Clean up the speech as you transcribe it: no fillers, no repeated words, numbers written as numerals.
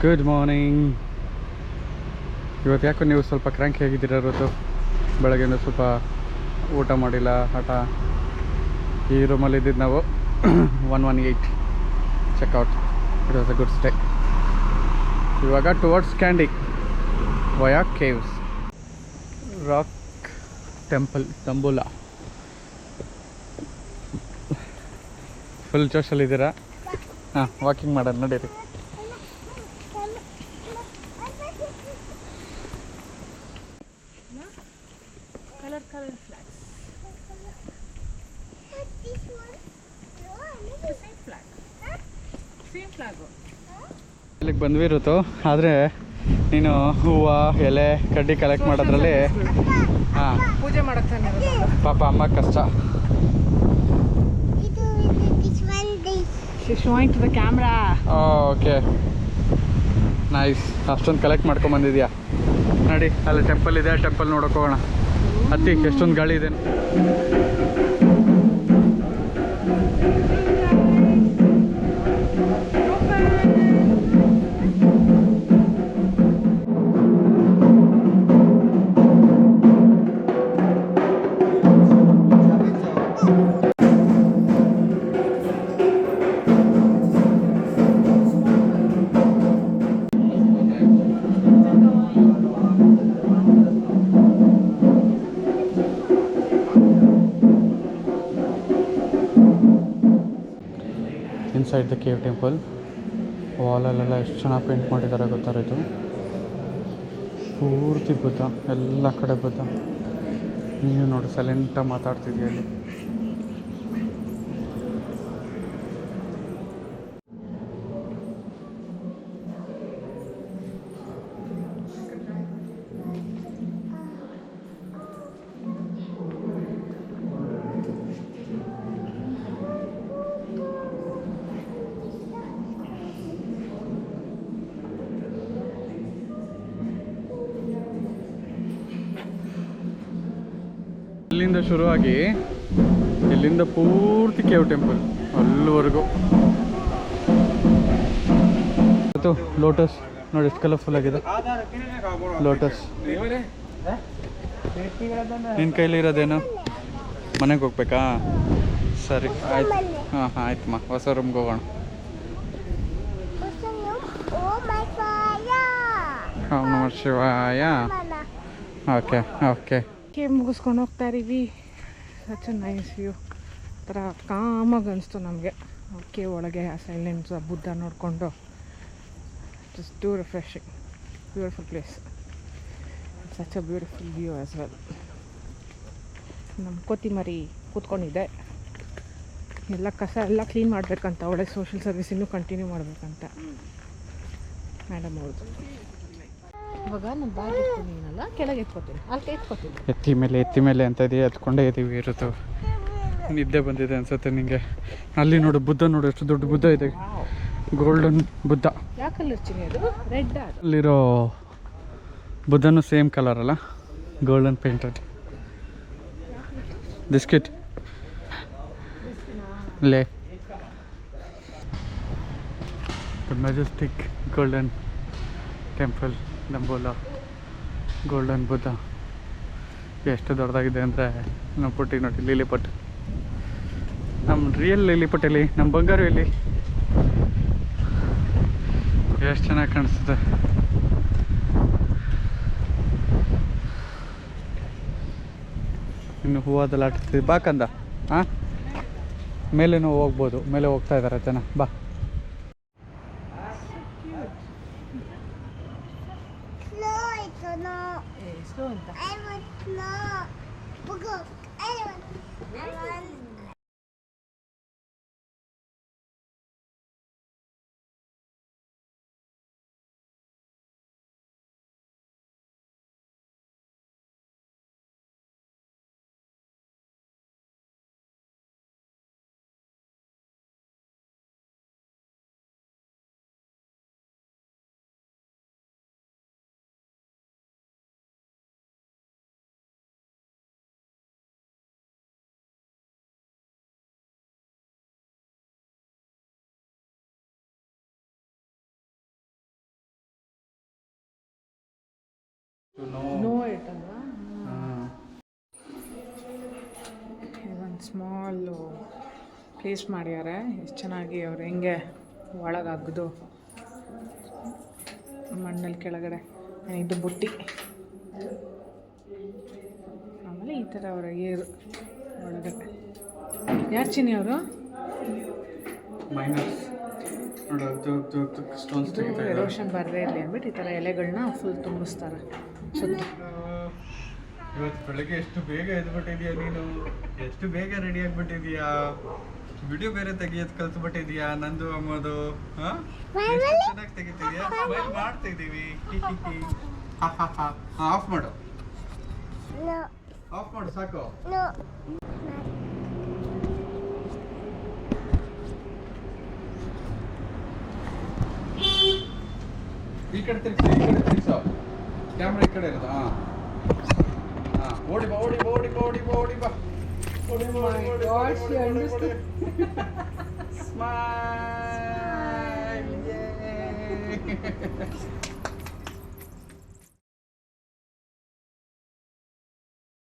Good morning. ಇವತ್ತು ಯಾಕೋ ನೀವು ಸ್ವಲ್ಪ ಕ್ರ್ಯಾಂಕಿ ಆಗಿದ್ದೀರ ಇವತ್ತು. ಬೆಳಗ್ಗೆಯಿಂದ ಸ್ವಲ್ಪ ಊಟ ಮಾಡಿಲ್ಲ, ಹಠ. ಈ ರೂಮಲ್ಲಿ ಇದ್ದಿದ್ದು ನಾವು 118 checkout. It was a good stay. ಇವಾಗ towards Kandy via caves, rock temple, Dambulla. Full ಜೋಶಲ್ಲಿದ್ದೀರಾ? ಹಾಂ, ವಾಕಿಂಗ್ ಮಾಡೋಣ ನಡೀರಿ. Color flags. But this one? No, the same flag. Same flag. ಇಲ್ಲಿಗೆ ಬಂದ್ವಿರುತ್ತು, ಆದರೆ ನೀನು ಹೂವು ಎಲೆ ಕಡ್ಡಿ ಕಲೆಕ್ಟ್ ಮಾಡೋದ್ರಲ್ಲಿ ಹಾಂ ಪೂಜೆ ಮಾಡಕ್ಕೆ ಪಾಪ ಅಮ್ಮ ಕಷ್ಟ. She's showing to the camera. Okay, nice. ಅಷ್ಟೊಂದು ಕಲೆಕ್ಟ್ ಮಾಡ್ಕೊಂಬಂದಿದ್ಯಾ? ನೋಡಿ, ಅಲ್ಲಿ ಟೆಂಪಲ್ ಇದೆ, ಟೆಂಪಲ್ ನೋಡೋಕೆ ಹೋಗೋಣ. ಹತ್ತಿ, ಎಷ್ಟೊಂದು ಗಾಳಿ ಇದೆ. Inside the cave temple. ವಾಲಲ್ಲೆಲ್ಲ ಎಷ್ಟು ಚೆನ್ನಾಗಿ ಪೇಂಟ್ ಮಾಡಿದ್ದಾರೆ ಗೊತ್ತಾಯಿತು. ಪೂರ್ತಿ ಬುದ್ಧ, ಎಲ್ಲ ಕಡೆ ಬುದ್ಧ. ನೀನು ನೋಡಿ ಸೈಲೆಂಟಾಗಿ ಮಾತಾಡ್ತಿದ್ದೀಯ ಅಲ್ಲಿ. ಇಲ್ಲಿಂದ ಶುರುವಾಗಿ ಇಲ್ಲಿಂದ ಪೂರ್ತಿ ಕೇವ್ ಟೆಂಪಲ್ ಅಲ್ಲಿವರೆಗೂ. ಮತ್ತು ಲೋಟಸ್ ನೋಡಿ ಎಷ್ಟು ಕಲರ್ಫುಲ್ ಆಗಿದೆ. ಲೋಟಸ್. ನಿನ್ನ ಕೈಲಿ ಇರೋದೇನು? ಮನೆಗೆ ಹೋಗ್ಬೇಕಾ? ಸರಿ, ಆಯ್ತು. ಹಾಂ ಆಯ್ತಮ್ಮ, ಹೊಸ ರೂಮ್ಗೆ ಹೋಗೋಣ. ಓಂ ನಮಃ ಶಿವಾಯ. Okay okay. ಮುಗಿಸ್ಕೊಂಡು ಹೋಗ್ತಾ ಇದೀವಿ. Such a nice view. ಥರ ಕಾಮಾಗಿ ಅನಿಸ್ತು ನಮಗೆ. ಓಕೆ, ಒಳಗೆ ಆ ಸೈಲೆನ್ಸ್, ಆ ಬುದ್ಧ ನೋಡಿಕೊಂಡು just two refreshing. Beautiful place. Such a beautiful view as well. ನಮ್ಮ ಕೊತ್ತಿಮರಿ ಕೂತ್ಕೊಂಡಿದ್ದೆ. ಎಲ್ಲ ಕಸ ಎಲ್ಲ ಕ್ಲೀನ್ ಮಾಡಬೇಕಂತ, ಒಳ್ಳೆ ಸೋಷಿಯಲ್ ಸರ್ವಿಸ್ ಇನ್ನೂ ಕಂಟಿನ್ಯೂ ಮಾಡಬೇಕಂತ ಮೇಡಮ್ ಅವ್ರದ್ದು. ಇವಾಗ ನಾನು ಬ್ಯಾಗ್ ಎತ್ಕೊಂಡಿದ್ದೀನಲ್ಲ, ಕೆಳಗೆ ಎತ್ಕೊತೀನಿ, ಅಲ್ಲಿ ಎತ್ಕೊತೀನಿ. ಎತ್ತಿ ಮೇಲೆ ಅಂತ ಇದೆಯಾ? ಎತ್ಕೊಂಡೇ ಇದ್ದೀವಿ ಇರುತ್ತು. ನಿದ್ದೆ ಬಂದಿದೆ ಅನ್ಸುತ್ತೆ ನಿಮಗೆ. ಅಲ್ಲಿ ನೋಡು, ಬುದ್ಧ ನೋಡು, ಎಷ್ಟು ದೊಡ್ಡ ಬುದ್ಧ ಇದೆ. ಗೋಲ್ಡನ್ ಬುದ್ಧ. ಯಾವ ಕಲರ್ ಚಿನಿ ಅದು? ರೆಡ್. ಅಲ್ಲಿರೋ ಬುದ್ಧನೂ ಸೇಮ್ ಕಲರ್ ಅಲ್ಲ, ಗೋಲ್ಡನ್ ಪೇಂಟೆಡ್. ಬಿಸ್ಕಿಟ್ ಲೇ. Majestic golden temple, Dambulla, golden Buddha. ಎಷ್ಟು ದೊಡ್ಡದಾಗಿದೆ ಅಂದರೆ ನಮ್ಮ ಪುಟ್ಟಿಗೆ ನೋಡಿ, ಲಿಲಿಪಟ್. ನಮ್ಮ ರಿಯಲ್ ಲಿಲಿಪಟ್ ಎಲ್ಲಿ? ನಮ್ಮ ಬಂಗಾರು ಎಲ್ಲಿ? ಎಷ್ಟು ಚೆನ್ನಾಗಿ ಕಾಣಿಸ್ತದೆ. ಇನ್ನು ಹೂವಾದಲ್ಲಿ ಆಟಿಸ್ತೀವಿ. ಬಾ ಕಂದ. ಹಾಂ, ಮೇಲೇನೂ ಹೋಗ್ಬೋದು, ಮೇಲೆ ಹೋಗ್ತಾ ಇದ್ದಾರೆ ಜನ. ಬಾ. ಸ್ಲೋ ಅಂತ. I want slow. I want no ಇಟ್ಟಲ್ವಾ ಒಂದು ಸ್ಮಾಲು ಪ್ಲೇಸ್ ಮಾಡ್ಯಾರೆ. ಎಷ್ಟು ಚೆನ್ನಾಗಿ ಅವ್ರು ಹೆಂಗೆ ಒಳಗೆ ಅಗ್ದು ಮಣ್ಣಲ್ಲಿ ಕೆಳಗಡೆ ಇದು ಬುಟ್ಟಿ, ಆಮೇಲೆ ಈ ಥರ ಅವರ ಏರು ಒಳಗಡೆ. ಯಾರು ಚಿನ್ನಿ ಅವರು? ಮೈನಸ್ ಸ್ಟೋನ್ಸ್ ತೆಗಿತಾರೆ. ಎರೋಷನ್ ಬರದೇ ಇರಲಿ ಅಂದ್ಬಿಟ್ಟು ಈ ಥರ ಎಲೆಗಳನ್ನ ಫುಲ್ ತುಂಬಿಸ್ತಾರೆ ಸುತ್ತ. ಇವತ್ತು ಬೆಳಗ್ಗೆ ಎಷ್ಟು ಬೇಗ ಎದ್ಬಿಟ್ಟಿದ್ಯಾ ನೀನು, ಎಷ್ಟು ಬೇಗ ರೆಡಿ ಆಗಿಬಿಟ್ಟಿದ್ಯಾ, ವಿಡಿಯೋ ಬೇರೆ ತೆಗಿಯೋದು ಕಲ್ತ್ಬಿಟ್ಟಿದ್ಯಾ ನಂದು ಅಮ್ಮದು. ಎಷ್ಟು ಚೆನ್ನಾಗಿ ತೆಗಿತಿದ್ಯಾ, ಸ್ಮೈಲ್ ಮಾಡ್ತಿದ್ದೀವಿ. ಆಫ್ ಮಾಡು, ಆಫ್ ಮಾಡು ಸಾಕು. ಈ ಕಡೆ ತಿರ್ಗಿಸೋ ಕ್ಯಾಮ್ರಾ, ಈ ಕಡೆ ಇರೋದು. ಓಡಿ ಬಾ, ಓಡಿ ಬಾ, ಓಡಿ ಬಾ, ಓಡಿ ಬಾ, ಓಡಿ ಬಾ, ಓಡಿ ಬಾ, ಓಡಿ ಬಾ, ಓಡಿ ಬಾ, ಓಡಿ ಬಾ. ಸ್ಮೈಲ್.